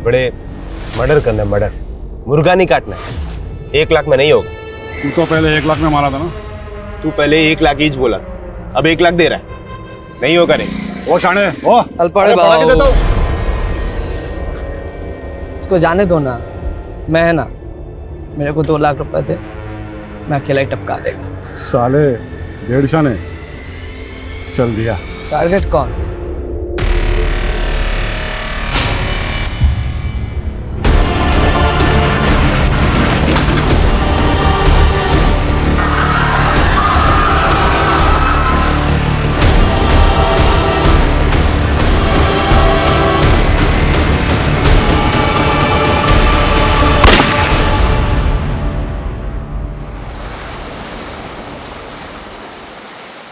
बड़े मर्डर करना है, मर्डर। मुर्गा नहीं काटना है। 1 लाख में नहीं होगा। तू तो पहले 1 लाख में मारा था ना। तू पहले 1 लाख ईच बोला, अब 1 लाख दे रहा है। नहीं होगा। नहीं ओ शाणे ओ अल्पड़े बढ़ा के देता हूँ। उसको जाने दो ना, मैं है ना, मेरे को 2 लाख रुपए दे, मैं अकेला ही टपका देगा। साले 1.5 शाने चल दिया। टारगेट कौन?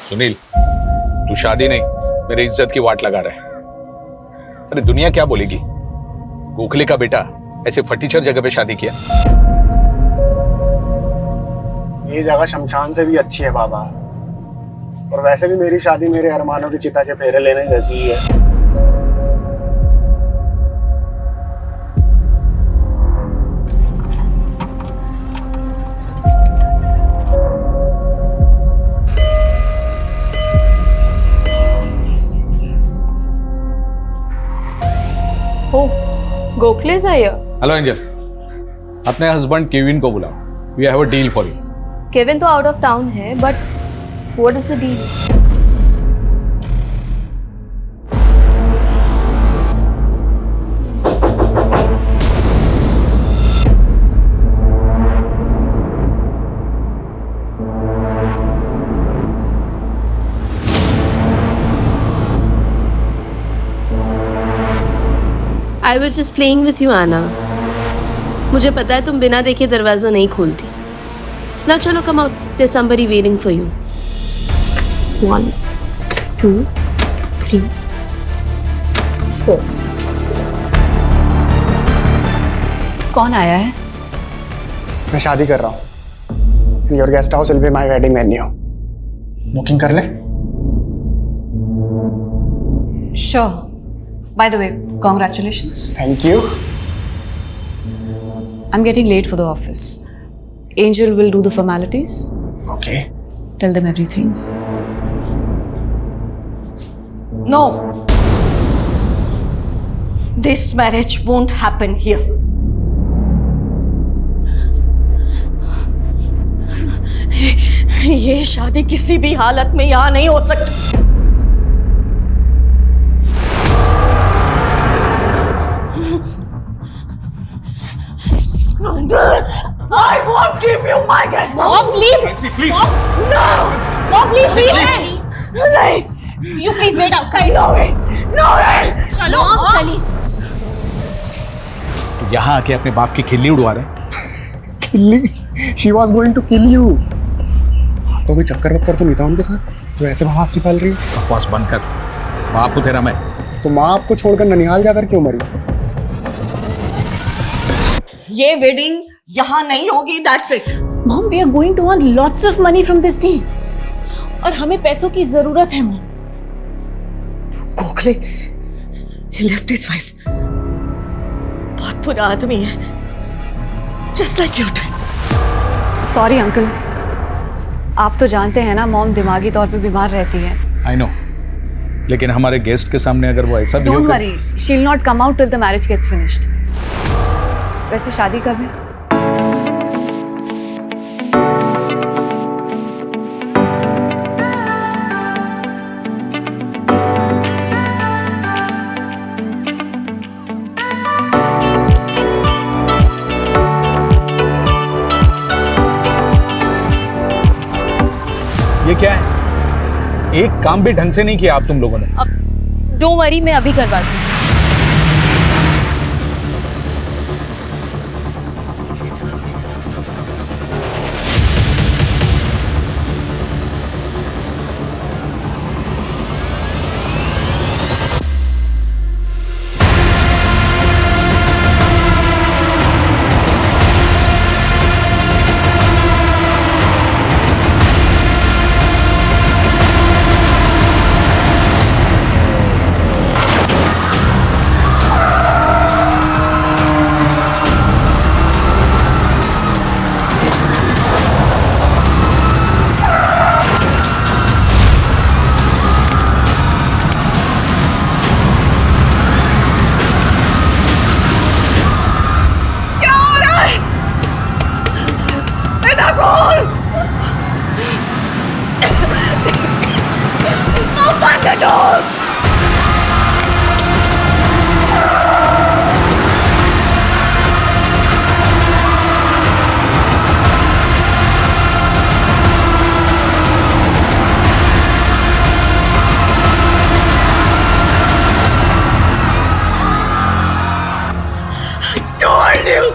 सुनील, तू शादी नहीं मेरी इज्जत की वाट लगा रहा है। अरे दुनिया क्या बोलेगी, गोखले का बेटा ऐसे फटीचर जगह पे शादी किया। ये जगह शमशान से भी अच्छी है बाबा, और वैसे भी मेरी शादी मेरे अरमानों की चिता के फेरे लेने जैसी ही है। Gokhale's are here. Hello Angel, अपने हस्बैंड केविन को बुलाओ। We have a deal for you. Kevin तो आउट ऑफ टाउन है, but what is the deal? I was just playing with you, Anna. मुझे पता है तुम बिना देखे दरवाजा नहीं खोलती। Now चलो, come out. There's somebody waiting for you. 1, 2, 3, 4. कौन आया है? मैं शादी कर रहा हूँ। Your guest house will be my wedding venue. Booking कर ले। Sure. By the way, congratulations. Thank you. I'm getting late for the office. Angel will do the formalities. Okay. Tell them everything. No. This marriage won't happen here. ये शादी किसी भी हालत में यहां नहीं हो सकती। I won't give you my guest. Mom, leave. Nancy, please. No. Mom, please leave her. नहीं. You please wait outside. No way. No way. चलो, चली। तो यहाँ आके अपने बाप की खिल्ली उड़वा रहे हैं। किल्ली? She was going to kill you. तो कोई चक्कर वक्कर तो नहीं था उनके साथ जो ऐसे बकवास निकाल रही है? बकवास बंद कर। बाप को तेरा मैं। तो माँ आपको छोड़कर ननिहाल जाकर क्यों मरी? ये वेडिंग यहाँ नहीं होगी. That's it. Mom, we are going to earn lots of money from this deal. और हमें पैसों की जरूरत है, Mom. Gokhale, he left his wife. बहुत बुरा आदमी है. Just like your dad. Sorry, uncle. आप तो जानते हैं ना, मॉम दिमागी तौर पे बीमार रहती है। आई नो, लेकिन हमारे गेस्ट के सामने अगर वो ऐसा Don't worry, she'll not come out till the marriage gets finished. वैसे शादी कब है? ये क्या है? एक काम भी ढंग से नहीं किया आप तुम लोगों ने। Don't worry, मैं अभी करवाती हूँ। the door! Told you!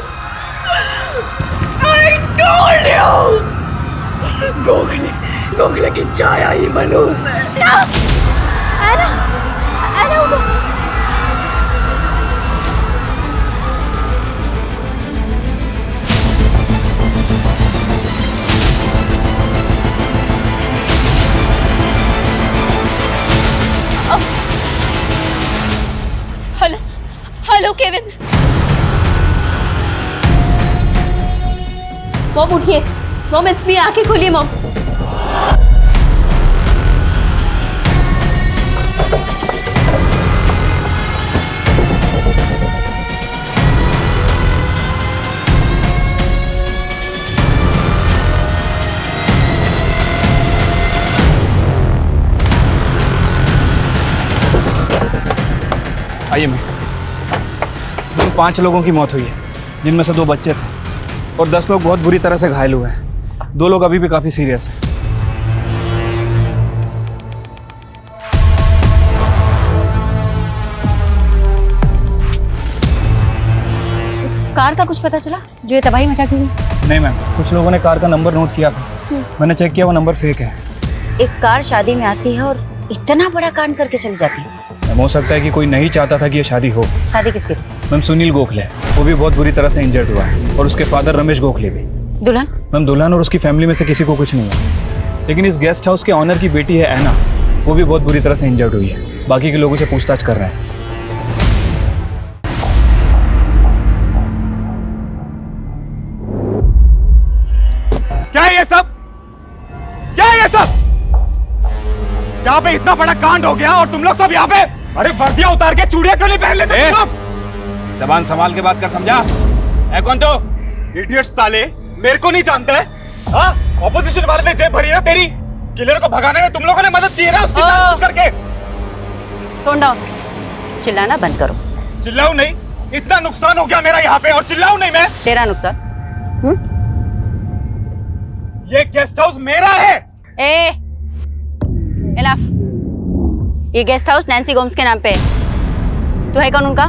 I told you! Gokhale की छाया ही मनूस है। Anna उठो। Hello Kevin. मॉम उठिए। मॉम इट्स मी, आंखें खोलिए मॉम। आइए मैं। इन 5 लोगों की मौत हुई है, जिनमें से 2 बच्चे थे और 10 लोग बहुत बुरी तरह से घायल हुए हैं। 2 लोग अभी भी काफी सीरियस हैं। उस कार का कुछ पता चला जो ये तबाही मचा के गई? नहीं मैम, कुछ लोगों ने कार का नंबर नोट किया था। मैंने चेक किया, वो नंबर फेक है। एक कार शादी में आती है और इतना बड़ा कांड करके चली जाती है। हो सकता है कि कोई नहीं चाहता था कि ये शादी हो। शादी किसकी? मैम सुनील गोखले, वो भी बहुत बुरी तरह से इंजर्ड हुआ है, और उसके फादर रमेश गोखले भी। दुल्हन? मैम दुल्हन और उसकी फैमिली में से किसी को कुछ नहीं है, लेकिन इस गेस्ट हाउस के ऑनर की बेटी है ऐना, वो भी बहुत बुरी तरह से इंजर्ड हुई है। बाकी के लोगों से पूछताछ कर रहे हैं। क्या है ये सब? क्या है ये सब? यहाँ पे इतना बड़ा कांड हो गया और तुम लोग सब यहाँ पे? अरे वर्दियां उतार के चूड़ियां क्यों नहीं पहन लेते तुम लोग? जबान संभाल के बात कर, समझा? है कौन तो? इडियट साले, मेरे को नहीं जानता है? हाँ, ऑपोजिशन वाले ने जेब भरी ना तेरी। किलर को भगाने में तुम लोगों ने मदद की है ना उसकी जानबूझ करके। टोन डाउन, चिल्लाना बंद करो। चिल्लाऊं नहीं? इतना नुकसान हो गया मेरा यहाँ पे और चिल्लाऊं नहीं मैं? तेरा नुकसान? ये गेस्ट हाउस मेरा है। इनफ। ये गेस्ट हाउस नैन्सी गोम्स के नाम पे है। तो है कौन उनका?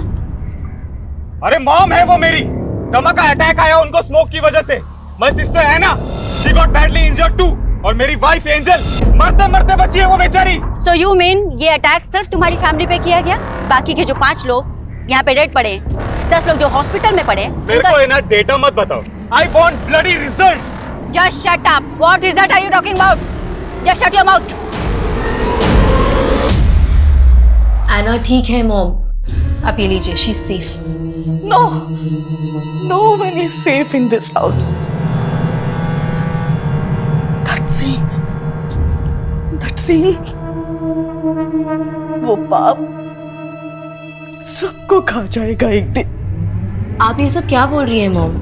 अरे मॉम है वो मेरी। दमा का अटैक आया उनको स्मोक की वजह से। माय सिस्टर है ना, she got badly injured too. और मेरी वाइफ एंजल मरते मरते बची है वो बेचारी। So you mean ये अटैक सिर्फ तुम्हारी फैमिली पे किया गया? बाकी के जो 5 लोग यहाँ पे डेड पड़े, 10 लोग जो हॉस्पिटल में पड़े, मेरे को ना डेटा मत बताओ। I want bloody results. Just shut up. What is that are you talking about? Just shut your mouth. एना ठीक है मॉम, आप ये लीजिए, she is safe. No, no one is safe in this house. That scene, वो पाप सबको खा जाएगा एक दिन। आप ये सब क्या बोल रही हैं मॉम?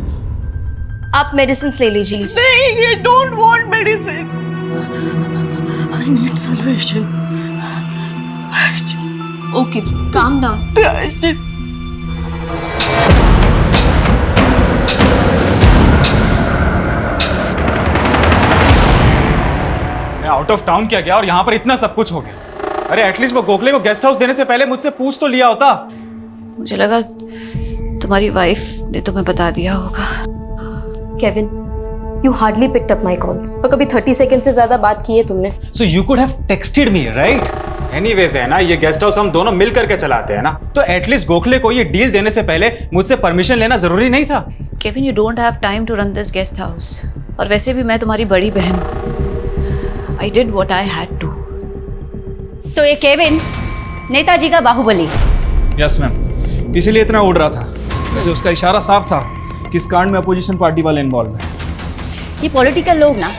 आप मेडिसिन ले लीजिए। नहीं, I don't want medicine. I need salvation. Okay, calm down. प्रायश्चित। मैं आउट ऑफ टाउन क्या गया और यहाँ पर इतना सब कुछ हो गया। अरे एटलीस्ट वो गोखले को गेस्ट हाउस देने से पहले मुझसे पूछ तो लिया होता। मुझे लगा तुम्हारी वाइफ ने तुम्हें बता दिया होगा। Kevin, you hardly picked up my calls। और कभी 30 सेकंड से ज्यादा बात की है तुमने। So you could have texted me, right? Anyways है ना, ये गेस्ट हाउस हम दोनों मिल करके चलाते हैं ना, तो एटलीस्ट गोखले को ये डील देने से पहले मुझसे परमिशन लेना जरूरी नहीं था। Kevin, you don't have time to run this guest house। और वैसे भी मैं तुम्हारी बड़ी बहन हूँ। I did what I had to। तो ये केविन नेताजी का बाहुबली। यस मैम, इसीलिए इतना उड़ रहा था। वैसे उसका इशारा साफ था कि इस कांड में अपोजिशन पार्टी वाले इन्वॉल्व हैं। ये पॉलिटिकल लोग ना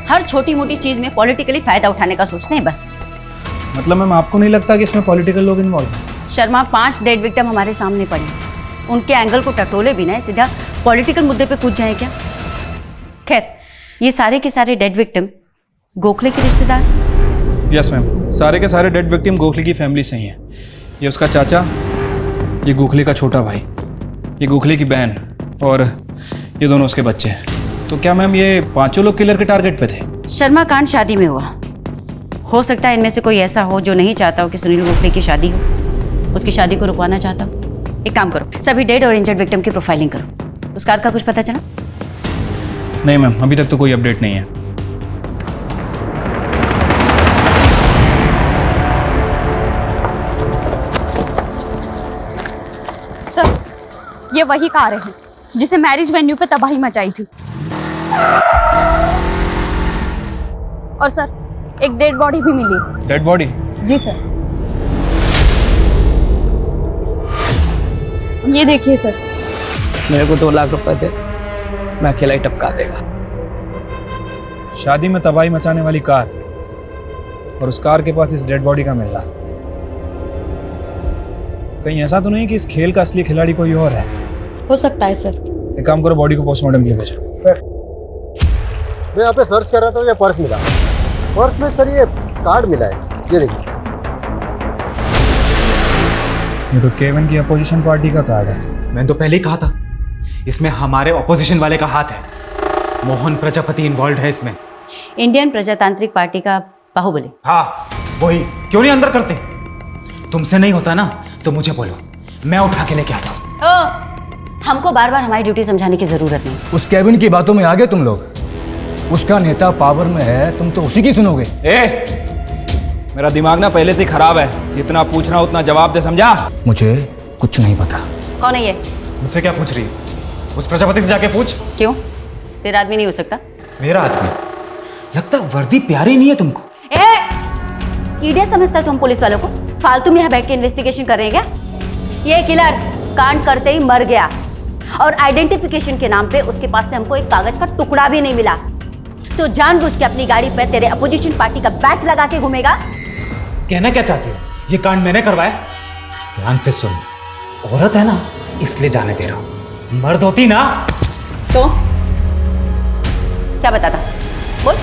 हर छोटी मोटी चीज में पॉलिटिकली फायदा उठाने का सोचते हैं बस। मतलब मैम आपको नहीं लगता कि इसमें पॉलिटिकल लोग इन्वॉल्व हैं? शर्मा, 5 डेड विक्टिम हमारे सामने पड़े, उनके एंगल को टटोले बिना सीधा पॉलिटिकल मुद्दे पे कूद जाए क्या? खैर, ये सारे के सारे डेड विक्टिम गोखले के रिश्तेदार। यस मैम, सारे के सारे डेड विक्टिम गोखले की फैमिली से ही हैं। ये उसका चाचा, ये गोखले का छोटा भाई, ये गोखले की बहन और ये दोनों उसके बच्चे हैं। तो क्या मैम ये पांचों लोग किलर के टारगेट पे थे? शर्मा कांड शादी में हुआ। हो सकता है इनमें से कोई ऐसा हो जो नहीं चाहता हो कि सुनील गोखले की शादी हो, उसकी शादी को रुकवाना चाहता हो। एक काम करो, सभी डेड और इंजर्ड विक्टिम की प्रोफाइलिंग करो। उस कार का कुछ पता चला? नहीं मैम, अभी तक तो कोई अपडेट नहीं है। सर, ये वही कार है जिसने मैरिज वेन्यू पे तबाही मचाई थी। और सर, एक डेड बॉडी भी मिली। Dead body? जी सर। ये देखिए सर। मेरे को 2 लाख रुपए दे, मैं अकेला ही टपका देगा। शादी में तबाही मचाने वाली कार और उस कार के पास इस डेड बॉडी का मिलना, कहीं ऐसा तो नहीं कि इस खेल का असली खिलाड़ी कोई और है? हो सकता है सर। एक काम करो, बॉडी को पोस्टमार्टम के लिए भेजो। मैं यहाँ पे सर्च कर रहा था, ये पर्स मिला। पर्स में सर ये कार्ड मिला है, ये देखिए। ये तो केविन की अपोजिशन पार्टी का कार्ड है। मैंने तो पहले ही कहा था, इसमें हमारे ऑपोजिशन वाले का हाथ है। मोहन प्रजापति इन्वॉल्व है इसमें। इंडियन प्रजातांत्रिक पार्टी का बाहुबली। हाँ वही। क्यों नहीं अंदर करते? तुमसे नहीं होता ना तो मुझे बोलो, मैं उठा के लेके आता हूँ। हमको बार बार हमारी ड्यूटी समझाने की जरूरत नहीं। उस केविन की बातों में आ गए तुम लोग। उसका नेता पावर में है, तुम तो उसी की सुनोगे। मेरा दिमाग ना पहले से खराब है, जितना पूछना उतना जवाब दे, समझा? मुझे कुछ नहीं पता। कौन है ये? मुझसे क्या पूछ रही है? उस प्रजापति से जाके पूछ। क्यों? तेरा आदमी नहीं हो सकता? मेरा आदमी? लगता वर्दी प्यारी नहीं है तुमको। कीड़े समझता है तुम पुलिस वालों को? फालतू में यहाँ बैठ के इन्वेस्टिगेशन कर रहे हैं क्या? ये किलर कांड करते ही मर गया और आइडेंटिफिकेशन के नाम पे उसके पास से हमको एक कागज का टुकड़ा भी नहीं मिला। तो जानबूझ के अपनी गाड़ी पर तेरे अपोजिशन पार्टी का बैच लगा के घूमेगा। कहना क्या चाहती हो? ये कांड मैंने करवाया? ध्यान से सुन, औरत है ना इसलिए जाने दे रहा हूं, मर्द होती ना तो क्या बताता? बोल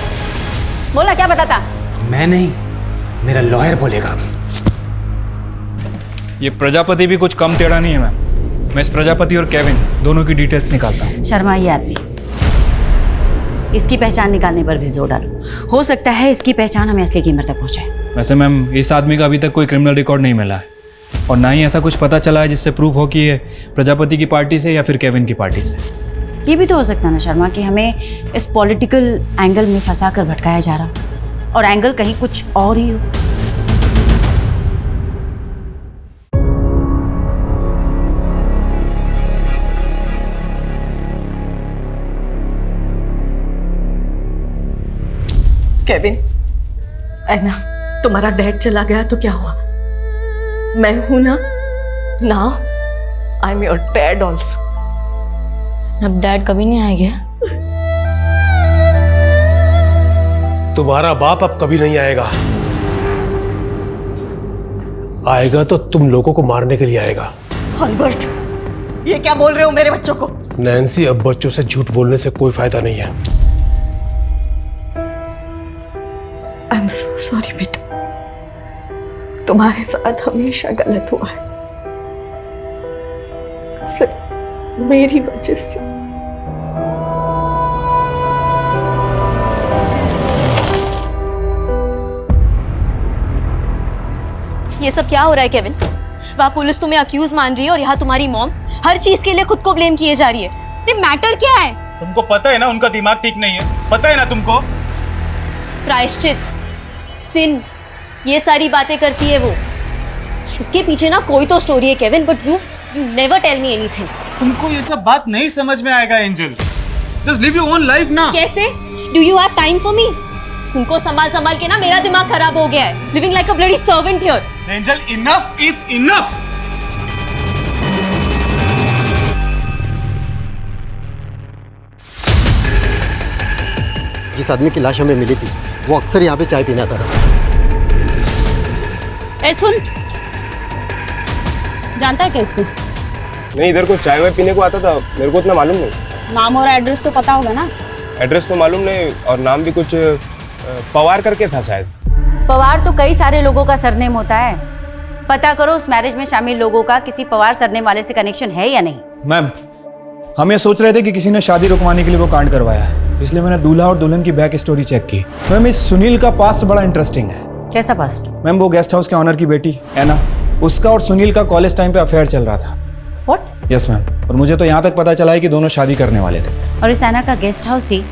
बोला, क्या बताता? मैं नहीं, मेरा लॉयर बोलेगा। ये प्रजापति भी कुछ कम टेढ़ा नहीं है मैम। मैं इस प्रजापति और केविन दोनों की डिटेल्स निकालता हूँ। शर्मा, ये आदमी, इसकी पहचान निकालने पर भी जोर डालो। हो सकता है इसकी पहचान हमें असली कीमत तक पहुंचाए। वैसे मैम, इस आदमी का अभी तक कोई क्रिमिनल रिकॉर्ड नहीं मिला है और ना ही ऐसा कुछ पता चला है जिससे प्रूफ हो कि ये प्रजापति की पार्टी से या फिर केविन की पार्टी से। ये भी तो हो सकता है ना शर्मा कि हमें इस पॉलिटिकल एंगल में फंसा कर भटकाया जा रहा और एंगल कहीं कुछ और ही हो। केविन, ऐना, तुम्हारा डैड चला गया तो क्या हुआ? मैं हूं ना। Now I am your dad also. अब डैड कभी नहीं आएंगे। तुम्हारा बाप अब कभी नहीं आएगा। आएगा तो तुम लोगों को मारने के लिए आएगा। अल्बर्ट, ये क्या बोल रहे हो मेरे बच्चों को? नैन्सी, अब बच्चों से झूठ बोलने से कोई फायदा नहीं है। आई एम सो सॉरी बेटा, तुम्हारे साथ हमेशा गलत हुआ है, सिर्फ मेरी वजह से। ये सब क्या हो रहा है केविन? वहाँ पुलिस तुम्हें अक्यूज मान रही है और यहाँ तुम्हारी मॉम हर चीज के लिए खुद को ब्लेम किए जा रही है। ये मैटर क्या है? तुमको पता है ना उनका दिमाग ठीक नहीं है, पता है ना तुमको? प्रायश्चित, सिन, ये सारी बातें करती है वो। इसके पीछे ना कोई तो स्टोरी है Kevin, but you never tell me anything. तुमको ये सब बात नहीं समझ में आएगा Angel. Just live your own life ना। कैसे? Do you have time for me? उनको संभाल संभाल के ना मेरा दिमाग खराब हो गया है। Living like a bloody servant here. Angel, enough is enough. जिस आदमी की लाश हमें मिली थी वो अक्सर यहाँ पे चाय पीने आता था। ए सुन, जानता है क्या इसको? नहीं, इधर को चाय वाय पीने को आता था, मेरे को उतना मालूम नहीं। नाम और एड्रेस तो पता होगा ना? एड्रेस तो मालूम नहीं और नाम भी कुछ पवार करके था शायद। पवार तो कई सारे लोगों का सरनेम होता है। पता करो उस मैरिज में शामिल लोगों का किसी पवार सरनेम वाले से कनेक्शन है या नहीं। मैम, हम ये सोच रहे थे कि किसी ने शादी रुकवाने के लिए वो कांड करवाया है, इसलिए मैंने दूल्हा और दुल्हन की बैक स्टोरी चेक की। मैम, इस सुनील का पास्ट बड़ा इंटरेस्टिंग है। कैसा पास्ट? मैम, वो गेस्ट हाउस के ऑनर की बेटी एना, उसका और सुनील का कॉलेज टाइम पे अफेयर चल रहा था। व्हाट? यस मैम, और मुझे तो यहाँ तक पता चला है कि दोनों शादी करने वाले थे। और इस एना का गेस्ट हाउस ही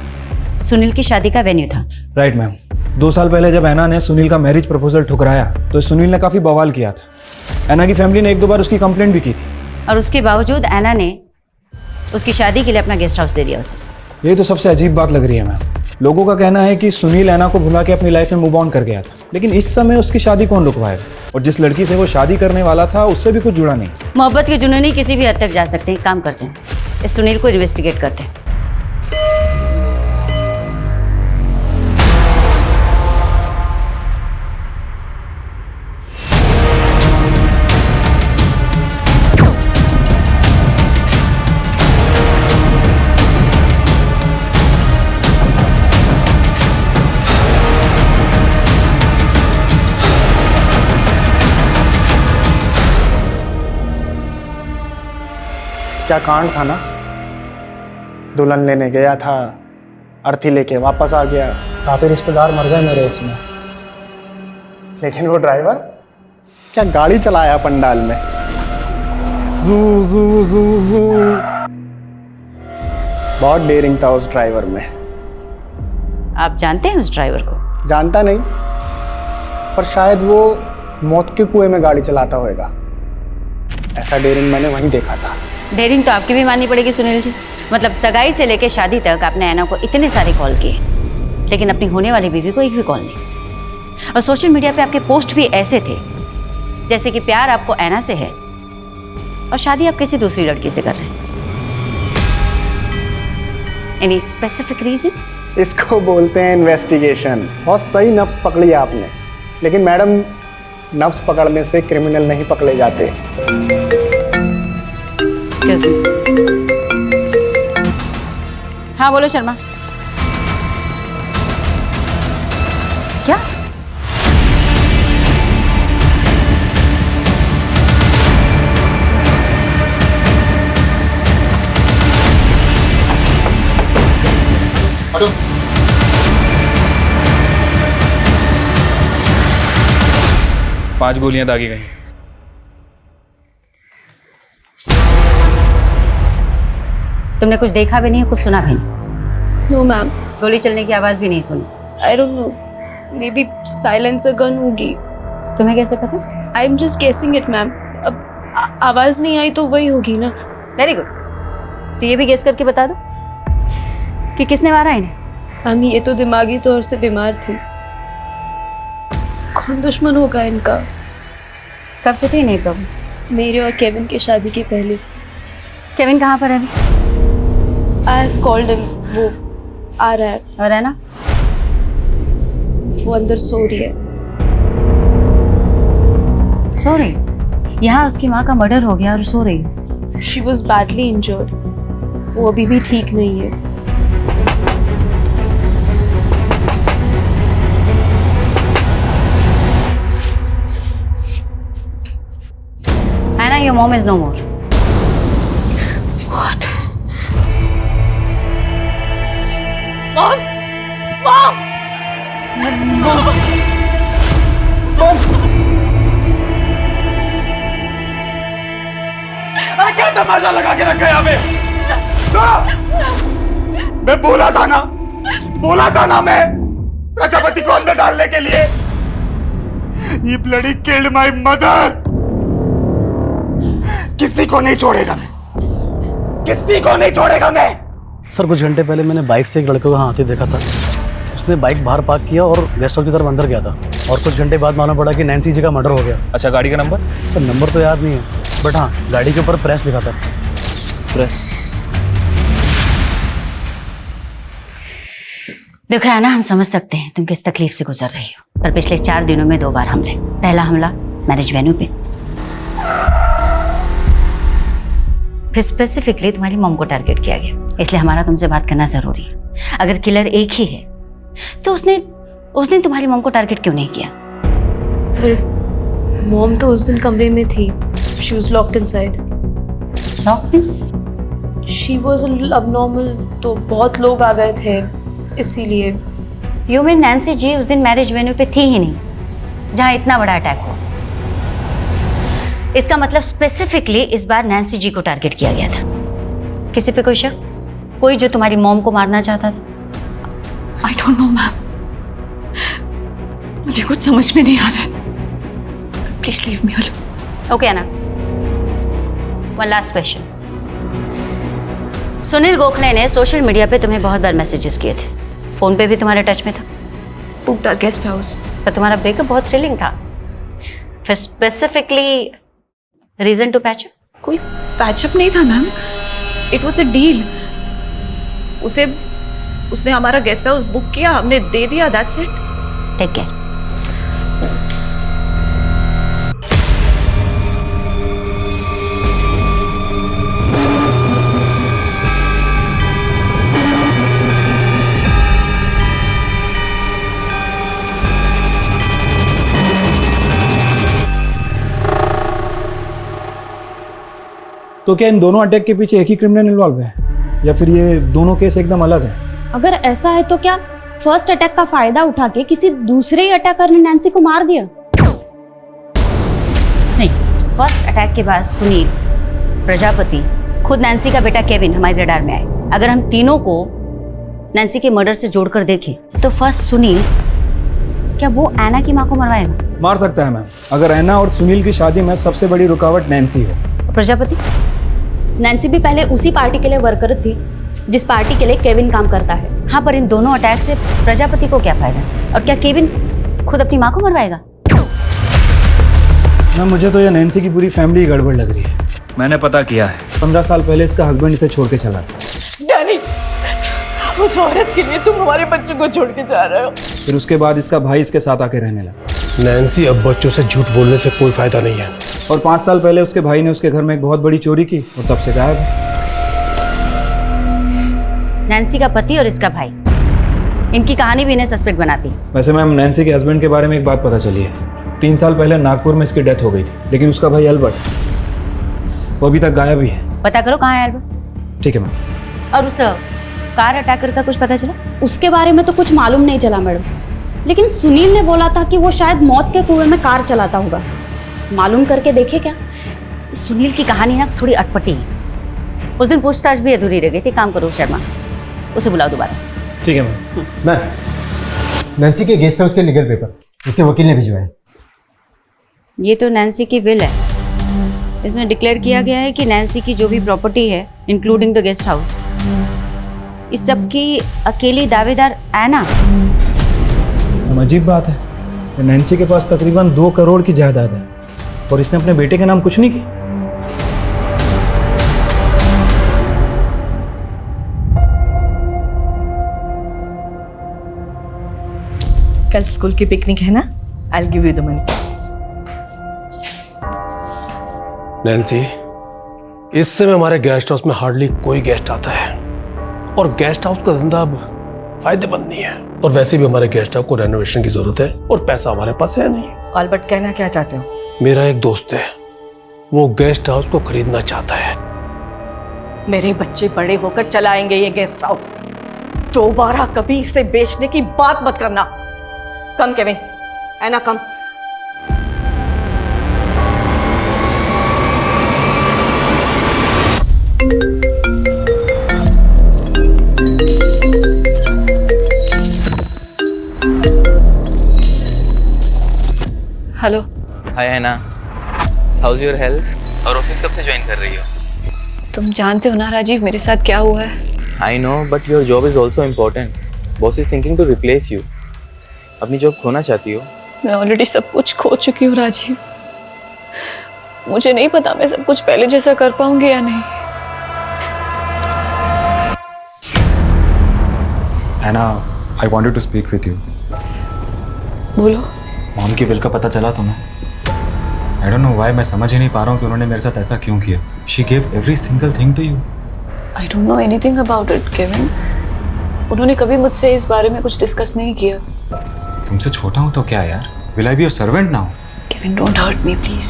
सुनील की शादी का वेन्यू था। राइट मैम, 2 साल पहले जब एना ने सुनील का मैरिज प्रपोजल ठुकराया तो सुनील ने काफी बवाल किया था। एना की फैमिली ने 1-2 बार उसकी कंप्लेंट भी की थी, और उसके बावजूद एना ने उसकी शादी के लिए अपना गेस्ट हाउस दे दिया उसे। ये तो सबसे अजीब बात लग रही है मैम। लोगों का कहना है कि सुनील एना को भुला के अपनी लाइफ में मूव ऑन कर गया था, लेकिन इस समय उसकी शादी कौन रुकवाएगा? और जिस लड़की से वो शादी करने वाला था उससे भी कुछ जुड़ा नहीं। मोहब्बत के जुनूनी किसी भी हद तक जा सकते हैं। काम करते हैं, इस सुनील को इन्वेस्टिगेट करते हैं। क्या कांड था ना, दुल्हन लेने गया था, अर्थी लेके वापस आ गया, काफी रिश्तेदार मर गए मेरे इसमें। लेकिन वो ड्राइवर क्या गाड़ी चलाया पंडाल में, जू जू जू जू। बहुत डेयरिंग था उस ड्राइवर में। आप जानते हैं उस ड्राइवर को? जानता नहीं, पर शायद वो मौत के कुएं में गाड़ी चलाता होगा। ऐसा डेयरिंग मैंने वहीं देखा था। डेयरिंग तो आपकी भी माननी पड़ेगी सुनील जी। मतलब सगाई से लेकर शादी तक आपने एना को इतने सारे कॉल किए, लेकिन अपनी होने वाली बीवी को एक भी कॉल नहीं। और सोशल मीडिया पे आपके पोस्ट भी ऐसे थे जैसे कि प्यार आपको एना से है और शादी आप किसी दूसरी लड़की से कर रहे हैं। Any specific reason? इसको बोलते हैं इन्वेस्टिगेशन। बहुत सही नफ्स पकड़ी आपने, लेकिन मैडम, नफ्स पकड़ने से क्रिमिनल नहीं पकड़े जाते। हाँ बोलो शर्मा। क्या? पांच गोलियां दागी गई। तुमने कुछ देखा भी नहीं, कुछ सुना भी नहीं? No ma'am. गोली चलने की आवाज भी नहीं सुनी? I don't know, maybe silencer gun होगी। तुम्हें कैसे पता? I am just guessing it ma'am. अब आवाज नहीं आई तो वही होगी ना। Very good. तो ये भी गेस करके बता दो कि किसने मारा इन्हें। हम ये तो दिमागी तौर से बीमार थे। कौन दुश्मन होगा इनका? कब से थी नहीं प्रॉब्लम? मेरे और केविन की शादी के पहले से। केविन कहाँ पर है अभी? आई हैव कॉल्ड हिम, वो आ रहा है। और है ना? वो अंदर सो रही है। सो रही? यहाँ उसकी माँ का मर्डर हो गया और सो रही। She was badly injured. वो अभी भी ठीक नहीं है। Anna, your mom is no more. What? Mom! Mom! अरे क्या तमाशा लगा के रखा है यहाँ पे? चलो! मैं बोला था ना मैं प्रजापति को अंदर डालने के लिए। ये ब्लडी किल्ड माय मदर। किसी को नहीं छोड़ेगा मैं, किसी को नहीं छोड़ेगा मैं। सर, कुछ घंटे पहले मैंने बाइक से एक लड़के को यहाँ आते देखा था। उसने बाइक बाहर पार्क किया और गेस्ट हाउस की तरफ अंदर गया था, और कुछ घंटे बाद मालूम पड़ा कि नैन्सी जी का मर्डर हो गया। अच्छा, गाड़ी का नंबर? सर, नंबर तो याद नहीं है, बट हाँ, गाड़ी के ऊपर प्रेस लिखा था। प्रेस? देखो है ना, हम समझ सकते हैं तुम किस तकलीफ से गुजर रही हो, पर पिछले 4 दिनों में 2 बार हमले। पहला हमला मैरिज वेन्यू पे, फिर स्पेसिफिकली तुम्हारी मॉम को टारगेट किया गया। इसलिए हमारा तुमसे बात करना जरूरी है। अगर किलर एक ही है तो उसने तुम्हारी मॉम को टारगेट क्यों नहीं किया? पर मॉम तो उस दिन कमरे में थी. She was locked inside. Locked means? She was a little abnormal. तो बहुत लोग आ गए थे इसीलिए. You mean नैन्सी जी उस दिन मैरिज वेन्यू पे थी ही नहीं जहाँ इतना बड़ा अटैक हुआ? इसका मतलब स्पेसिफिकली इस बार नैन्सी जी को टारगेट किया गया था. किसी पे कोई शक? कोई जो तुम्हारी मॉम को मारना चाहता था? आई डोंट नो मैम, मुझे कुछ समझ में नहीं आ रहा है. Please leave me alone. Okay ना, one last question. Sunil Gokhale ने सोशल मीडिया पे तुम्हें बहुत बार मैसेजेस किए थे. फोन पे भी तुम्हारे टच में था. Booked our guest house. पर तुम्हारा ब्रेकअप बहुत थ्रिलिंग था. फिर स्पेसिफिकली रीजन टू पैचअप? कोई पैचअप नहीं था ma'am, it was a deal. उसने हमारा गेस्ट हाउस बुक किया, हमने दे दिया, दैट्स इट. Take care. तो क्या इन दोनों अटैक के पीछे एक ही क्रिमिनल इन्वॉल्व है या फिर ये दोनों केस एकदम अलग है? अगर ऐसा है तो क्या फर्स्ट अटैक का फायदा उठा के किसी दूसरे ही अटैकर ने नैन्सी को मार दिया? नहीं, फर्स्ट अटैक के बाद सुनील, प्रजापति, खुद नैन्सी का बेटा केविन हमारे रडार में आए. अगर हम तीनों को नैन्सी के मर्डर से जोड़कर देखें तो फर्स्ट सुनील, क्या वो एना की माँ को मरवाएगा? मार सकता है मैम, अगर एना और सुनील की शादी में सबसे बड़ी रुकावट नैन्सी हो. प्रजापति? नैन्सी भी पहले उसी पार्टी के लिए वर्कर थी जिस पार्टी के लिए केविन काम करता है. हाँ, पर इन दोनों अटैक से प्रजापति को क्या फायदा? और क्या केविन खुद अपनी माँ को मरवाएगा? ना, मुझे तो ये नैन्सी की पूरी फैमिली गड़बड़ लग रही है. मैंने पता किया है, 15 साल पहले इसका हस्बैंड इसे छोड़ के चला. डैनी, उस औरत के लिए तुम हमारे बच्चों को छोड़ के जा रहे हो. फिर उसके बाद इसका भाई इसके साथ आके रहने लगा. नैन्सी, अब बच्चों से झूठ बोलने से कोई फायदा नहीं है. और 5 साल पहले उसके भाई ने उसके घर में एक बहुत बड़ी चोरी की और तब से गायब है. नैन्सी का पति और इसका भाई, इनकी कहानी भी इन्हें सस्पेक्ट बनाती. वैसे मैम, नैन्सी के हस्बैंड के बारे में एक बात पता चली है. 3 साल पहले नागपुर में इसकी डेथ हो गई थी, लेकिन उसका भाई अल्बर्ट, वो अभी तक गायब ही है. पता करो कहाँ है अल्बर्ट. ठीक है मैम. और उस कार अटैकर का कुछ पता चला? उसके बारे में तो कुछ मालूम नहीं चला मैडम, लेकिन सुनील ने बोला था कि वो शायद मौत के कुएं में कार चलाता होगा. मालूम करके देखे क्या? सुनील की कहानी ना थोड़ी अटपटी है. उस दिन पूछताछ भी अधूरी रह गई थी. काम करो शर्मा, उसे बुलाओ दोबारा से. ठीक है मैम. मैम, नैन्सी के गेस्ट हाउस के लीगल पेपर उसके वकील ने भिजवाए. ये तो नैन्सी की विल है. इसमें डिक्लेयर किया गया है कि नैन्सी की जो भी प्रॉपर्टी है, इंक्लूडिंग द गेस्ट हाउस, इस सब की अकेली दावेदार एना. अजीब बात है, नैन्सी के पास तकरीबन 2 करोड़ की जायदाद है और इसने अपने बेटे के नाम कुछ नहीं किया. कल स्कूल की पिकनिक है ना, I will give you the money. Nancy, इस समय हमारे गेस्ट हाउस में हार्डली कोई गेस्ट आता है और गेस्ट हाउस का धंधा अब फायदेमंद नहीं है. और वैसे भी हमारे गेस्ट हाउस को रेनोवेशन की जरूरत है और पैसा हमारे पास है नहीं. अल्बर्ट, कहना क्या चाहते हो? मेरा एक दोस्त है, वो गेस्ट हाउस को खरीदना चाहता है. मेरे बच्चे बड़े होकर चलाएंगे ये गेस्ट हाउस. दोबारा कभी इसे बेचने की बात मत करना. Come Kevin, Anna come. Hello. Hi Anna, how's your health? और ऑफिस कब से ज्वाइन कर रही हो? तुम जानते हो ना राजीव, मेरे साथ क्या हुआ है. I know, but your job is also important. Boss is thinking to replace you. अपनी जॉब खोना चाहती हो? मैं ऑलरेडी सब कुछ खो चुकी हूँ राजीव. मुझे नहीं पता मैं सब कुछ पहले जैसा कर पाऊंगी या नहीं. Anna, I wanted to speak with you. बोलो. मॉम की विल का पता चला तुम्हें? आई डोंट नो व्हाई, मैं समझ ही नहीं पा रहा हूँ कि उन्होंने मेरे साथ ऐसा क्यों किया. She give every single thing to you. I don't know anything about it Kevin. उन्होंने कभी मुझसे इस बारे में कुछ डिस्कस नहीं किया. तुमसे छोटा हूँ तो क्या यार? Will I be your servant now? Kevin, don't hurt me please.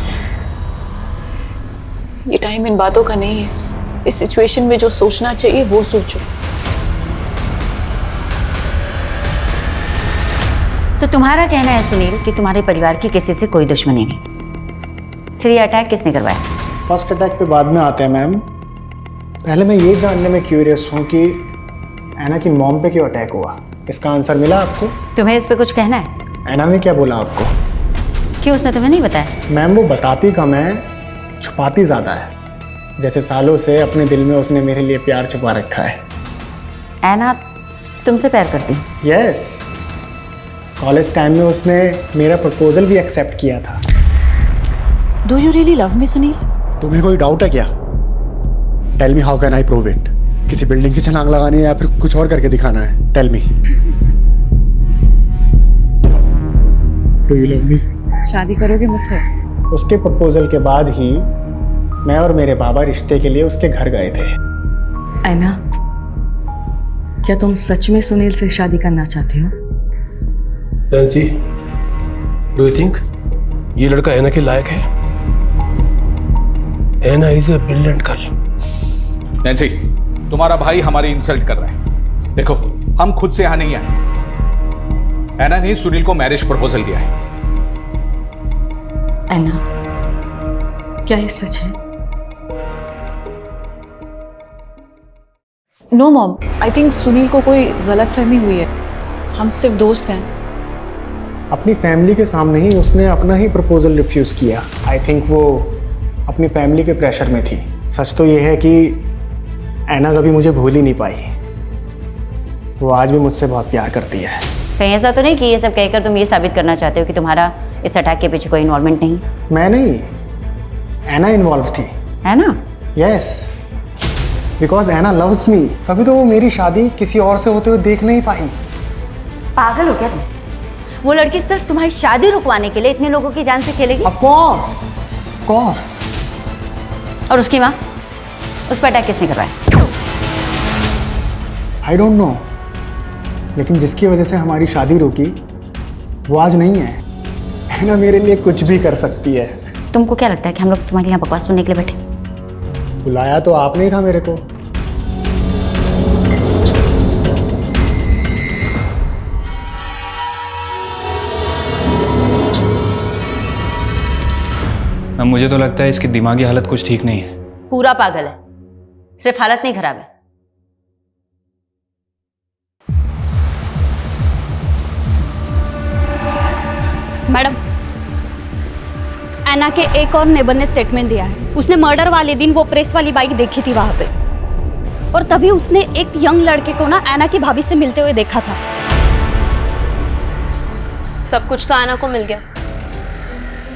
ये टाइम इन बातों का नहीं है। इस सिचुएशन में जो सोचना चाहिए वो सोचो। तो तुम्हारा कहना है सुनील कि तुम्हारे परिवार की किसी से कोई दुश्मनी नहीं, फिर ये अटैक किसने करवाया? फर्स्ट अटैक पे बाद में आते हैं मैम। पहले मैं ये जानने में क्यूरियस हूँ कि ऐना की मॉम पे क्यों अटैक हुआ। इसका आंसर मिला आपको? तुम्हें इस पे कुछ कहना है? ऐना ने क्या बोला आपको? क्यों, उसने तुम्हें नहीं बताया? मैम वो बताती कम है, छुपाती ज़्यादा है। जैसे सालों से अपने दिल में उसने मेरे लिए प्यार छुपा रखा है। ऐना तुमसे प्यार करती? यस, कॉलेज टाइम में उसने मेरा प्रपोजल भी एक्सेप्ट किया था। Do you really love me Sunil? तुम्हें कोई डाउट है क्या? Tell me how can I prove it? किसी बिल्डिंग से छलांग लगानी है या फिर कुछ और करके दिखाना है? Tell me. Do you love me? शादी करोगे मुझसे? उसके प्रपोजल के बाद ही मैं और मेरे बाबा रिश्ते के लिए उसके घर गए थे। ऐना, क्या तुम सच में सुनील से शादी करना चाहती हो? नैंसी, डू यू थिंक ये लड़का ऐना के लायक है? Anna is a brilliant girl. Nancy, तुम्हारा भाई हमारी इंसल्ट कर रहा है। देखो, हम खुद से यहां नहीं आए। ऐना ने सुनील को मैरिज प्रपोजल दिया है। ऐना, क्या ये सच है? No mom, I think Sunil को कोई गलतफहमी हुई है। हम सिर्फ दोस्त हैं। अपनी फैमिली के सामने ही उसने अपना ही प्रपोजल रिफ्यूज़ किया। आई थिंक वो अपनी फैमिली के प्रेशर में थी। सच तो ये है कि ऐना कभी मुझे भूल ही नहीं पाई। वो आज भी मुझसे बहुत प्यार करती है। कहीं ऐसा तो नहीं कि ये सब कहकर तुम ये साबित करना चाहते हो कि तुम्हारा इस अटैक के पीछे कोई इन्वॉल्वमेंट नहीं? मैं नहीं, ऐना इन्वॉल्व थी। है ना? Yes, because Anna loves me. तभी तो वो मेरी शादी किसी और से होते हुए देख नहीं पाई। पागल हो क्या तुम? वो लड़की सिर्फ तुम्हारी शादी रुकवाने के लिए इतने लोगों की जान से खेलेगी? Of course. और उसकी माँ, उस पर अटैक किसने करवाया? आई डोंट नो, लेकिन जिसकी वजह से हमारी शादी रुकी वो आज नहीं है। ऐना मेरे लिए कुछ भी कर सकती है। तुमको क्या लगता है कि हम लोग तुम्हारे यहाँ बकवास सुनने के लिए बैठे? बुलाया तो आपने ही था मेरे को। मुझे तो लगता है इसकी दिमागी हालत कुछ ठीक नहीं है। पूरा पागल है, सिर्फ हालत नहीं खराब है। मैडम, ऐना के एक और नेबर ने स्टेटमेंट दिया है। उसने मर्डर वाले दिन वो प्रेस वाली बाइक देखी थी वहां पे, और तभी उसने एक यंग लड़के को ना ऐना की भाभी से मिलते हुए देखा था। सब कुछ तो ऐना को मिल गया।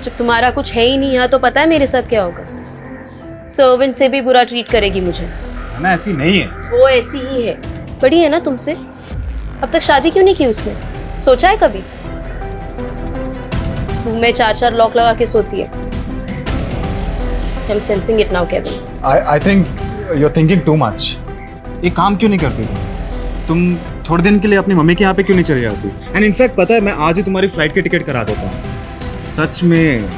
जब तुम्हारा कुछ है ही नहीं यहाँ, तो पता है मेरे साथ क्या होगा? सर्वेंट से भी बुरा ट्रीट करेगी मुझे। ना ऐसी नहीं है। वो ऐसी ही है। बड़ी है ना तुमसे। अब तक शादी क्यों नहीं की उसने? सोचा है कभी? रूम में 4-4 लॉक लगा के सोती है। I'm sensing it now, Kevin. I think you're thinking too much. ये काम क्यों नहीं करती तुम थोड़े दिन के लिए अपनी मम्मी के यहाँ पे क्यों नहीं चली जाती? एंड इनफैक्ट पता है, मैं आज ही तुम्हारी फ्लाइट की टिकट करा देता हूँ। सच में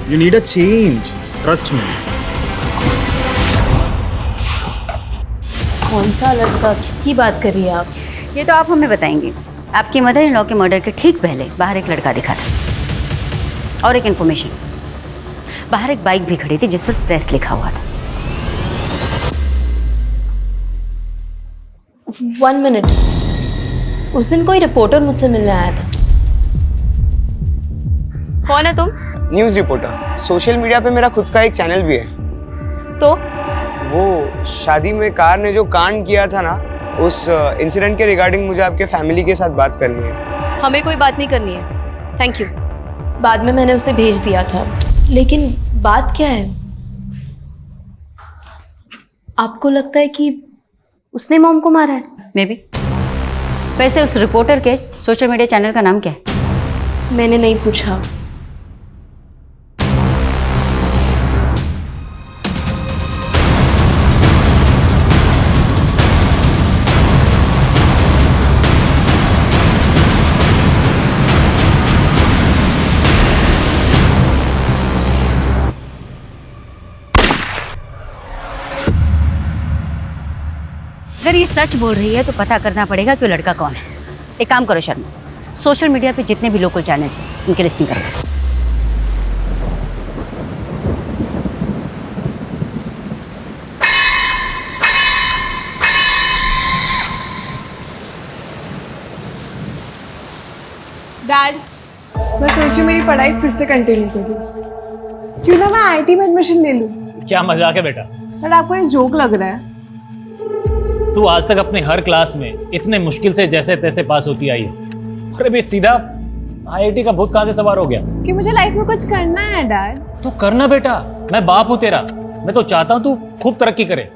you need a change, trust me. कौन सा लड़का? किसकी बात कर रही है आप? ये तो आप हमें बताएंगे। आपकी मदर इन लॉ के मर्डर के ठीक पहले बाहर एक लड़का दिखा था, और एक इन्फॉर्मेशन, बाहर एक बाइक भी खड़ी थी जिस पर प्रेस लिखा हुआ था। 1 मिनट, उस दिन कोई रिपोर्टर मुझसे मिलने आया था। कौन है तुम? News reporter. सोशल मीडिया पे मेरा खुद का एक चैनल भी है। तो वो शादी में कार ने जो कांड किया था ना, उस इंसिडेंट के रिगार्डिंग मुझे आपके फैमिली के साथ बात करनी है। हमें कोई बात नहीं करनी है, थैंक यू। बाद में मैंने उसे भेज दिया था, लेकिन बात क्या है? आपको लगता है कि उसने मॉम को मारा है? May be. वैसे उस रिपोर्टर के सोशल मीडिया चैनल का नाम क्या है? मैंने नहीं पूछा। अगर ये सच बोल रही है तो पता करना पड़ेगा कि वो लड़का कौन है। एक काम करो शर्मा, सोशल मीडिया पे जितने भी लोकल चैनल्स हैं उनकी लिस्टिंग करो। डैड, मैं सोची मेरी पढ़ाई फिर से कंटिन्यू करूँ। क्यों ना मैं आईटी में एडमिशन ले लूँ। क्या मजाक है बेटा? बट आपको ये जोक लग रहा है। तू आज तक अपने हर क्लास में इतने मुश्किल से जैसे तैसे पास होती आई है, और अभी सीधा आईआईटी का भूत कहाँ से सवार हो गया? कि मुझे लाइफ में कुछ करना है डैड। तो करना बेटा, मैं बाप हूँ तेरा। मैं तो चाहता हूँ तू खूब तरक्की करे,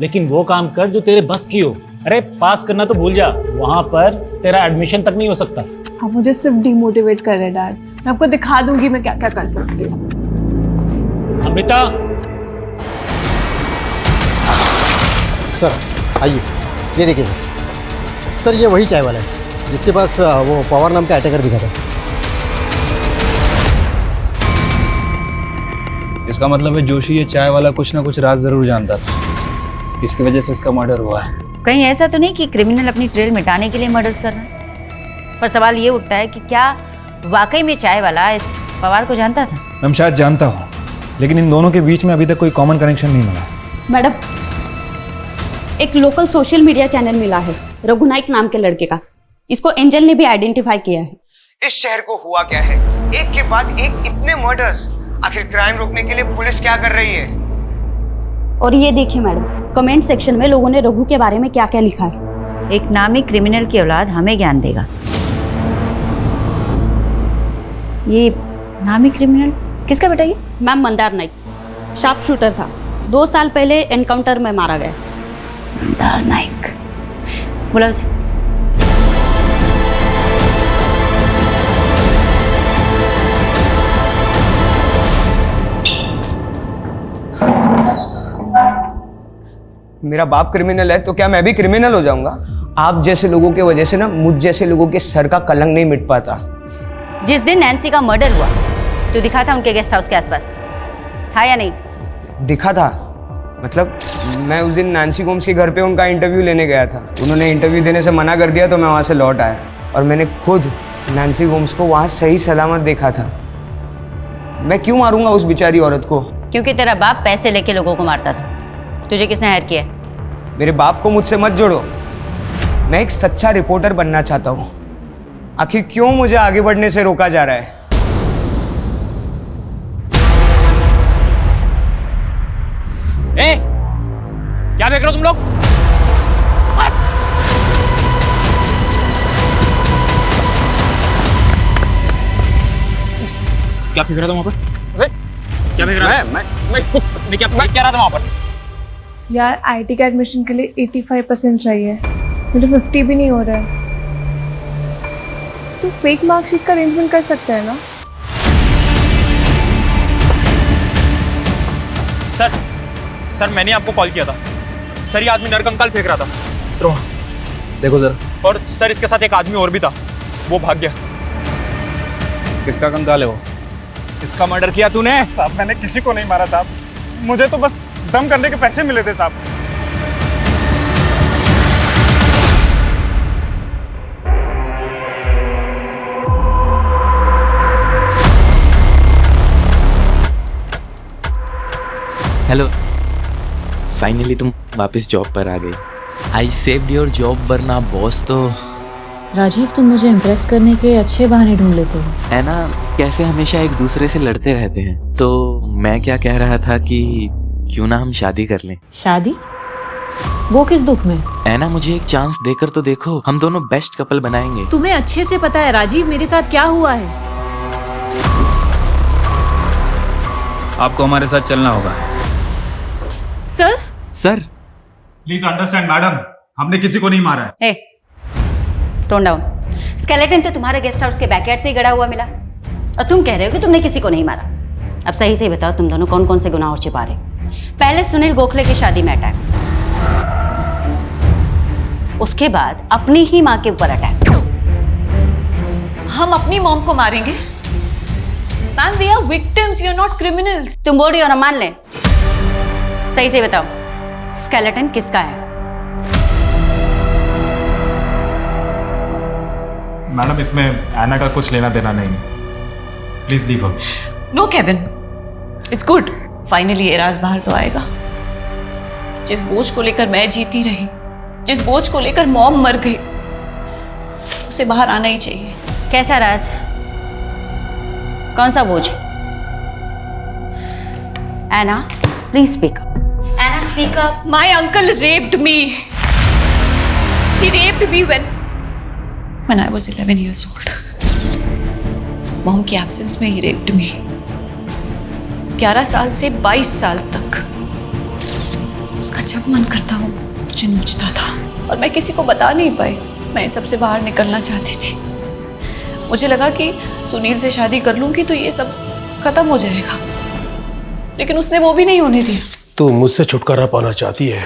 लेकिन वो काम कर जो तेरे बस की हो। अरे पास करना तो भूल जा, वहां पर तेरा एडमिशन तक नहीं हो सकता। आप मुझे सिर्फ डिमोटिवेट कर रहे हैं डैड। मैं आपको दिखा दूंगी मैं क्या क्या कर सकती हूँ। अमृता, सर आइए, ये देखिए सर, ये वही चाय वाला है जिसके पास वो पवार नाम का अटैकर दिखा था। इसका मतलब है जोशी ये चाय वाला कुछ ना कुछ राज जरूर जानता था, इसकी वजह से इसका मर्डर हुआ है। कहीं ऐसा तो नहीं कि क्रिमिनल अपनी ट्रेल मिटाने के लिए मर्डर्स कर रहा है? पर सवाल ये उठता है कि क्या वाकई में चाय वाला इस पवार को जानता था? मैं शायद जानता हूँ, लेकिन इन दोनों के बीच में अभी तक कोई कॉमन कनेक्शन नहीं मिला। मैडम, एक लोकल सोशल मीडिया चैनल मिला है रघु नाइक नाम के लड़के का। इसको एंजल ने भी आइडेंटिफाई किया है। इस शहर को हुआ क्या है? एक के बाद एक इतने मर्डर्स। आखिर क्राइम रोकने के लिए पुलिस क्या कर रही है? और ये देखिए मैडम, कमेंट सेक्शन में लोगों ने रघु के बारे में क्या क्या लिखा है। एक नामी क्रिमिनल की औलाद हमें ज्ञान देगा। ये नामी क्रिमिनल किसका बेटा? ये ma'am Mandar Naik, sharp shooter था। 2 साल पहले एनकाउंटर में मारा गया। मंदार नाइक, बोला उसे। मेरा बाप क्रिमिनल है तो क्या मैं भी क्रिमिनल हो जाऊंगा? आप जैसे लोगों की वजह से ना मुझ जैसे लोगों के सर का कलंक नहीं मिट पाता। जिस दिन नैन्सी का मर्डर हुआ तो दिखा था उनके गेस्ट हाउस के आसपास, था या नहीं? दिखा था मतलब मैं उस दिन नैन्सी गोम्स के घर पे उनका इंटरव्यू लेने गया था। उन्होंने इंटरव्यू देने से मना कर दिया तो मैं वहाँ से लौट आया और मैंने खुद नैन्सी गोम्स को वहाँ सही सलामत देखा था। मैं क्यों मारूंगा उस बेचारी औरत को? क्योंकि तेरा बाप पैसे लेके लोगों को मारता था। तुझे किसने हायर किया? मेरे बाप को मुझसे मत जोड़ो। मैं एक सच्चा रिपोर्टर बनना चाहता हूँ। आखिर क्यों मुझे आगे बढ़ने से रोका जा रहा है? ए, क्या देख रहे हो तुम लोग? क्या फेंक रहा था वहां पर? क्या फेंक रहा था? मैं क्या रहा था वहां पर? यार आईटी का एडमिशन के लिए 85% चाहिए, मुझे 50 भी नहीं हो रहा है। तो फेक मार्कशीट का अरेंजमेंट कर सकते हैं ना? सर मैंने आपको कॉल किया था। सर ये आदमी नरकंकाल फेंक रहा था। सर देखो जरा। और सर इसके साथ एक आदमी और भी था, वो भाग गया। किसका कंकाल है वो? किसका मर्डर किया तूने? साहब मैंने किसी को नहीं मारा साहब, मुझे तो बस दम करने के पैसे मिले थे साहब। हेलो, फाइनली तुम वापस जॉब पर आ गई। आई सेव्ड योर जॉब, वरना बॉस तो। राजीव, तुम मुझे इम्प्रेस करने के अच्छे बहाने ढूंढ लेते हो है ना? कैसे हमेशा एक दूसरे से लड़ते रहते हैं। तो मैं क्या कह रहा था कि क्यों ना हम शादी कर लें। शादी? वो किस दुख में? है ना, मुझे एक चांस देकर तो देखो, हम दोनों बेस्ट कपल बनाएंगे। तुम्हें अच्छे से पता है राजीव मेरे साथ क्या हुआ है। आपको हमारे साथ चलना होगा। सर प्लीज अंडरस्टैंड मैडम, हमने किसी को नहीं मारा है। ए, टोन डाउन। स्केलेटन तो तुम्हारे गेस्ट हाउस के बैकयार्ड से ही गड़ा हुआ मिला और तुम कह रहे हो कि तुमने किसी को नहीं मारा। अब सही से बताओ, तुम दोनों कौन कौन से गुनाह और छिपा रहे? पहले सुनील गोखले की शादी में अटैक, उसके बाद अपनी ही माँ के ऊपर अटैक। हम अपनी मॉम को मारेंगे? Ma'am, we are victims, you are not criminals. तुम बोल रही हो ना, मान ले। सही से बताओ, स्केलेटन किसका है? मैडम इसमें एना का कुछ लेना देना नहीं, please leave her. No Kevin, it's good, finally एराज बाहर तो आएगा। जिस बोझ को लेकर मैं जीती रही, जिस बोझ को लेकर मॉम मर गई, उसे बाहर आना ही चाहिए। कैसा राज? कौन सा बोझ? Anna, please speak up. Anna, speak up. My uncle raped me. He raped me when I was 11 years old. Mom की एब्सेंस में ही raped me. 11 साल से 22 साल तक उसका जब मन करता वो मुझे नोचता था और मैं किसी को बता नहीं पाई। मैं सबसे बाहर निकलना चाहती थी। मुझे लगा कि सुनील से शादी कर लूंगी तो ये सब खत्म हो जाएगा, लेकिन उसने वो भी नहीं होने दिया। तू मुझसे छुटकारा पाना चाहती है,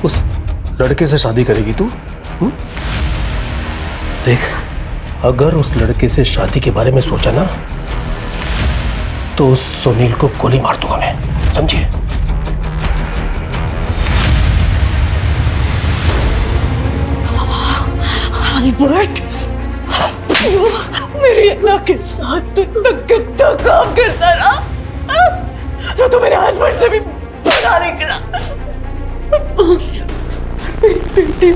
उस लड़के से शादी करेगी तू? देख, अगर उस लड़के से शादी के बारे में सोचा ना तो उस सुनील को गोली मार दूंगा मैं, समझिए? अल्बर्ट, मेरी अन्ना के साथ इतना गंदा काम करता रहा तो मेरे हस्बैंड से भी बड़ा निकला। मेरी बेटी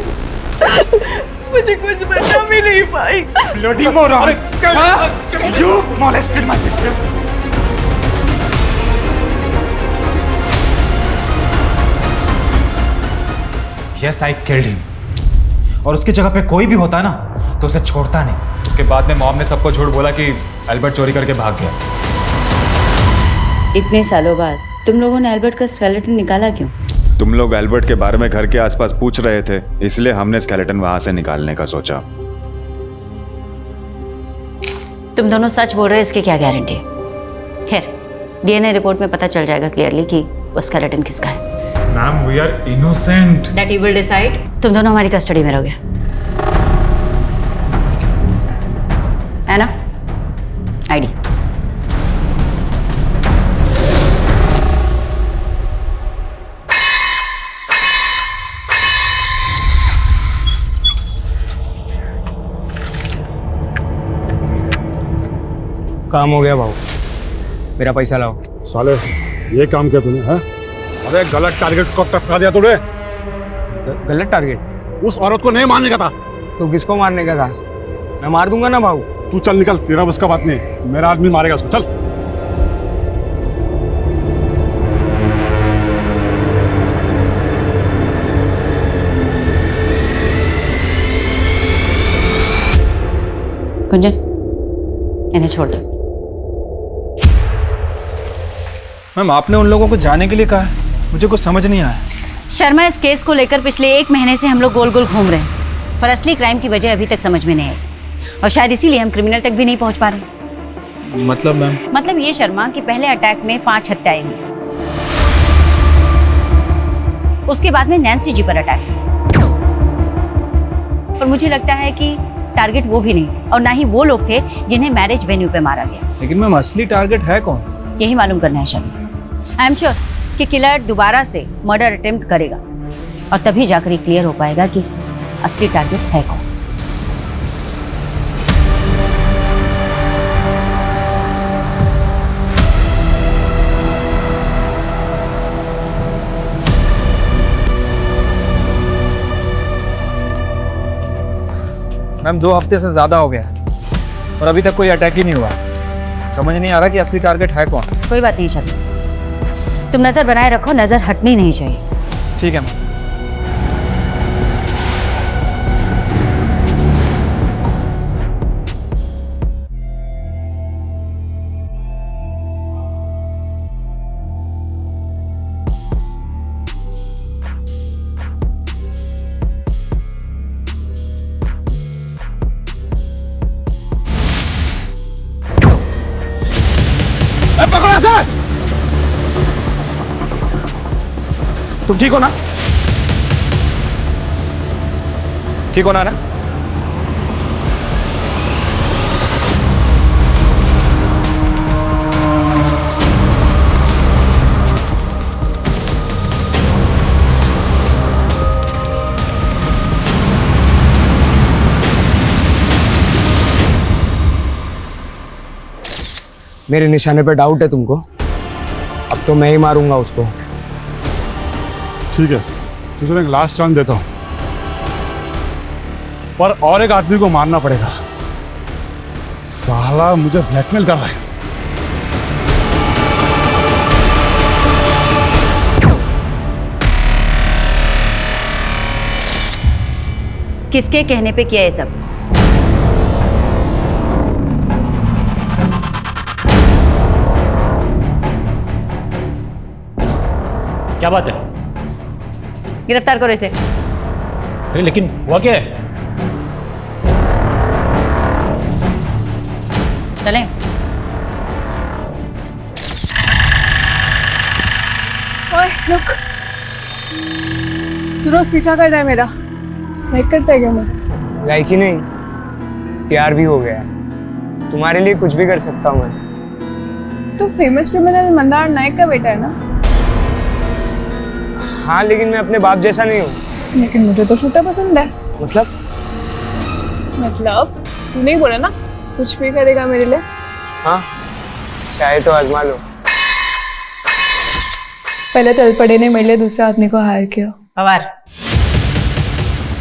मुझे कुछ बचा भी नहीं पाई। Bloody moron! You molested my sister. Yes, I killed him. और उसकी जगह पे कोई भी होता ना तो उसे छोड़ता नहीं। उसके बाद में मॉम ने सबको झूठ बोला कि अल्बर्ट चोरी करके भाग गया। इतने सालों बाद तुम लोगों ने अल्बर्ट का स्केलेटन निकाला क्यों? तुम लोग अल्बर्ट के बारे में घर के आसपास पूछ रहे थे, इसलिए हमने स्केलेटन वहां से निकालने का सोचा। तुम दोनों सच बोल रहे हो, इसकी क्या गारंटी? खैर, डीएनए रिपोर्ट में पता चल जाएगा क्लियरली कि वो स्केलेटन किसका है। Ma'am, we are innocent. That you will decide. तुम दोनों हमारी कस्टडी में रहोगे। है ना? आईडी। काम हो गया भाऊ, मेरा पैसा लाओ। साले, ये काम किया तूने? हैं? अरे गलत टारगेट को टपका दिया तूने। गलत टारगेट? उस औरत को नहीं मारने का था। तो किसको मारने का था? मैं मार दूंगा ना भाऊ। तू चल निकल, तेरा बस का बात नहीं। मेरा आदमी मारेगा उसको, चल। कुंजन, इन्हें छोड़ दो। मैम, आपने उन लोगों को जाने के लिए कहा है, मुझे कुछ समझ नहीं आया। शर्मा, इस केस को लेकर पिछले 1 महीने से हम लोग गोल गोल घूम रहे हैं, पर असली क्राइम की वजह अभी तक समझ में नहीं आई, और शायद इसीलिए हम क्रिमिनल तक भी नहीं पहुंच पा रहे। मतलब मैम? मतलब ये शर्मा कि पहले अटैक में 5 हत्याएं हुई, उसके बाद में नैन्सी जी पर अटैक हुआ, और मुझे लगता है कि टारगेट वो भी नहीं और ना ही वो लोग थे जिन्हें मैरिज वेन्यू पे मारा गया। लेकिन मैम, असली टारगेट है कौन? यही मालूम करना है शर्मा। आई एम श्योर कि किलर दोबारा से मर्डर अटेम्प्ट करेगा, और तभी जाकर ये क्लियर हो पाएगा कि असली टारगेट है कौन। मैम, 2 हफ्ते से ज्यादा हो गया और अभी तक कोई अटैक ही नहीं हुआ। समझ नहीं आ रहा कि असली टारगेट है कौन। कोई बात नहीं शर्मा, तुम नजर बनाए रखो, नजर हटनी नहीं चाहिए। ठीक है मैम। पकड़ो सर। तुम ठीक हो ना? ठीक हो ना? मेरे निशाने पे डाउट है तुमको? अब तो मैं ही मारूंगा उसको। ठीक है, तुझे एक लास्ट चांस देता हूँ, पर और एक आदमी को मारना पड़ेगा। साला मुझे ब्लैकमेल कर रहा है। किसके कहने पे किया ये सब? क्या बात है? गिरफ्तार करो इसे। अरे लेकिन हुआ क्या है? चलें। ओए रुक, तू रोज पीछा कर रहा है मेरा, लाइक करता है क्या मुझे? लाइक ही नहीं, प्यार भी हो गया है। तुम्हारे लिए कुछ भी कर सकता हूँ मैं। तू फेमस क्रिमिनल मंदार नायक का बेटा है ना? हाँ, लेकिन मैं अपने बाप जैसा नहीं हूँ। लेकिन मुझे तो छोटा पसंद है। मतलब तू नहीं बोला ना कुछ भी करेगा मेरे लिए? हाँ, चाहे तो आजमा लो। पहले तलपड़े ने मेरे लिए दूसरे आदमी को हायर किया। पवार?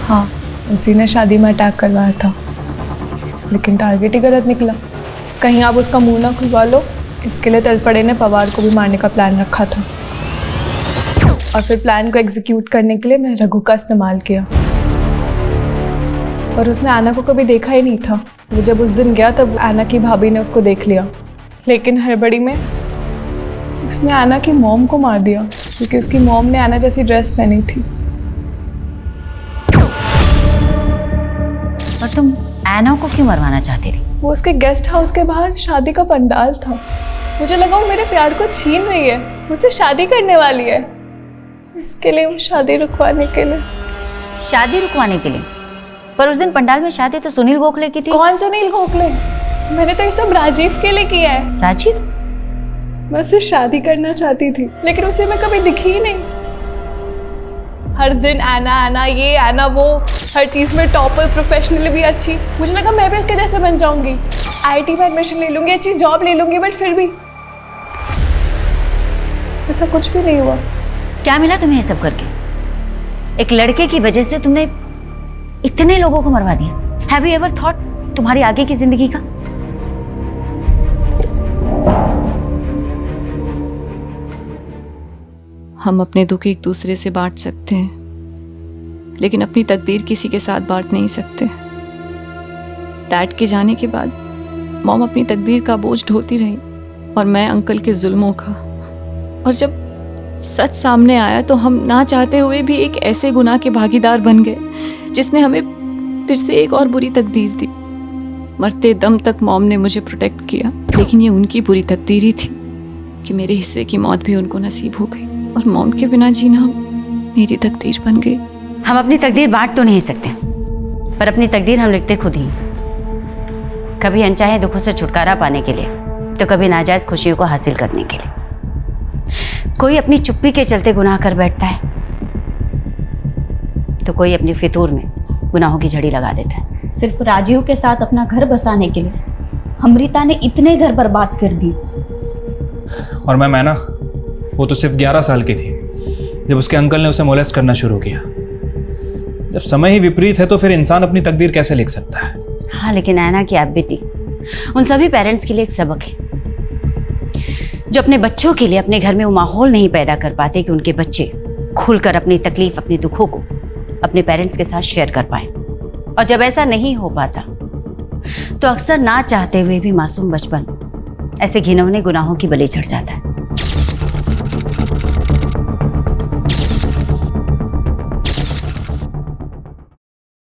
हाँ, उसी ने शादी में अटैक करवाया था, लेकिन टारगेट ही गलत निकला। कहीं आप उसका मुंह ना खुलवा लो, इसके लिए तलपड़े ने पवार को भी मारने का प्लान रखा था। और फिर प्लान को एग्जीक्यूट करने के लिए मैंने रघु का इस्तेमाल किया। और उसने आना को कभी देखा ही नहीं था। वो जब उस दिन गया तब आना की भाभी ने उसको देख लिया, लेकिन हड़बड़ी में उसने आना की मॉम को मार दिया, क्योंकि उसकी मॉम ने आना जैसी ड्रेस पहनी थी। और तुम आना को क्यों मरवाना चाहती थी? वो उसके गेस्ट हाउस के बाहर शादी का पंडाल था। मुझे लगा वो मेरे प्यार को छीन रही है, मुझसे शादी करने वाली है। इसके लिए वो शादी रुकवाने के लिए। शादी रुकवाने के लिए? पर उस दिन पंडाल में शादी तो सुनील गोखले की थी। कौन सुनील गोखले? मैंने तो ये सब राजीव के लिए किया है। राजीव? मैं उससे शादी करना चाहती थी, लेकिन उसे मैं कभी दिखी ही नहीं। हर दिन आना आना, ये आना वो, हर चीज़ में टॉपर, प्रोफेशनली भी अच्छी। मुझे लगा मैं भी उसके जैसे बन जाऊंगी, आईटी में एडमिशन ले लूंगी, अच्छी जॉब ले लूंगी, बट फिर भी ऐसा कुछ भी नहीं हुआ। क्या मिला तुम्हें ये सब करके? एक लड़के की वजह से तुमने इतने लोगों को मरवा दिया। हैव यू एवर थॉट तुम्हारी आगे की जिंदगी का? हम अपने दुख एक दूसरे से बांट सकते हैं, लेकिन अपनी तकदीर किसी के साथ बांट नहीं सकते। डैड के जाने के बाद मॉम अपनी तकदीर का बोझ ढोती रही और मैं अंकल के जुल्मों का। और जब सच सामने आया तो हम ना चाहते हुए भी एक ऐसे गुनाह के भागीदार बन गए जिसने हमें फिर से एक और बुरी तकदीर दी। मरते दम तक मॉम ने मुझे प्रोटेक्ट किया, लेकिन ये उनकी बुरी तकदीर ही थी कि मेरे हिस्से की मौत भी उनको नसीब हो गई और मॉम के बिना जीना मेरी तकदीर बन गई। हम अपनी तकदीर बांट तो नहीं सकते, पर अपनी तकदीर हम लिखते खुद ही। कभी अनचाहे दुखों से छुटकारा पाने के लिए, तो कभी नाजायज खुशियों को हासिल करने के लिए। कोई अपनी चुप्पी के चलते गुनाह कर बैठता है, तो कोई अपनी फितूर में गुनाहों की झड़ी लगा देता है। सिर्फ राजीव के साथ अपना घर बसाने के लिए अमृता ने इतने घर बर्बाद कर दिए। और मैं ना, वो तो सिर्फ 11 साल की थी जब उसके अंकल ने उसे मोलेस्ट करना शुरू किया। जब समय ही विपरीत है तो फिर इंसान अपनी तकदीर कैसे लिख सकता है? हाँ, लेकिन ऐना की आप बीती उन सभी पेरेंट्स के लिए एक सबक है, जो अपने बच्चों के लिए अपने घर में वो माहौल नहीं पैदा कर पाते कि उनके बच्चे खुलकर अपनी तकलीफ, अपने दुखों को अपने पेरेंट्स के साथ शेयर कर पाए। और जब ऐसा नहीं हो पाता तो अक्सर ना चाहते हुए भी मासूम बचपन ऐसे घिनौने गुनाहों की बलि चढ़ जाता है।